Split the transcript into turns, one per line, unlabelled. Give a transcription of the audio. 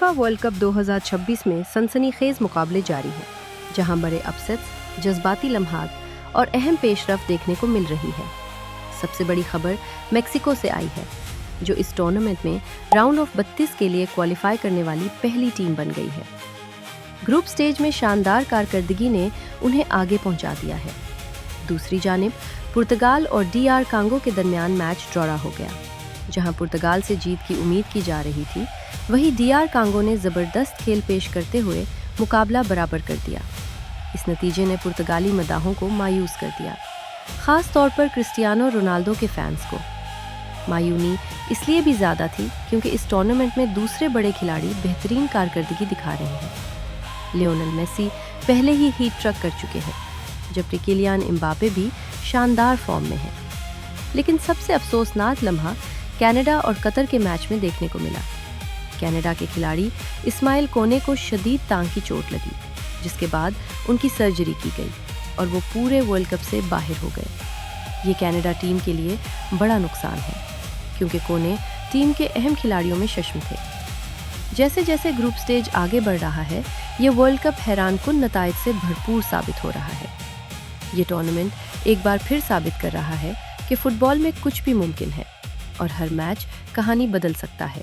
FIFA world cup 2026 में सनसनीखेज मुकाबले जारी हैं, जहां बड़े अपसेट्स, जज्बाती लम्हात और अहम पेशरफ देखने को मिल रही है। सबसे बड़ी खबर मेक्सिको से आई है, जो इस टूर्नामेंट में राउंड ऑफ 32 के लिए क्वालिफाई करने वाली पहली टीम बन गई है। ग्रुप स्टेज में शानदार कारकर्दगी ने उन्हें आगे पहुंचा दिया है। दूसरी जानिब पुर्तगाल और DR कांगो के दरमियान मैच ड्रॉ हो गया। जहां पुर्तगाल से जीत की उम्मीद की जा रही थी, वहीं DR कांगो ने ज़बरदस्त खेल पेश करते हुए मुकाबला बराबर कर दिया। इस नतीजे ने पुर्तगाली मदाहों को मायूस कर दिया, ख़ास तौर पर क्रिस्टियानो रोनाल्डो के फैंस को। मायूनी इसलिए भी ज़्यादा थी क्योंकि इस टूर्नामेंट में दूसरे बड़े खिलाड़ी बेहतरीन कारकर्दगी दिखा रहे हैं। लियोनेल मेसी पहले ही हीट ट्रक कर चुके हैं, जबकि किलियान एम्बापे भी शानदार फॉर्म में है। लेकिन सबसे अफसोसनाक लम्हा कनाडा और कतर के मैच में देखने को मिला। कनाडा के खिलाड़ी इस्माइल कोने को शदीद टांग की चोट लगी, जिसके बाद उनकी सर्जरी की गई और वो पूरे वर्ल्ड कप से बाहर हो गए। ये कनाडा टीम के लिए बड़ा नुकसान है, क्योंकि कोने टीम के अहम खिलाड़ियों में शस्म थे। जैसे जैसे ग्रुप स्टेज आगे बढ़ रहा है, ये वर्ल्ड कप हैरानकुन नताइज से भरपूर साबित हो रहा है। ये टूर्नामेंट एक बार फिर साबित कर रहा है कि फुटबॉल में कुछ भी मुमकिन है और हर मैच कहानी बदल सकता है।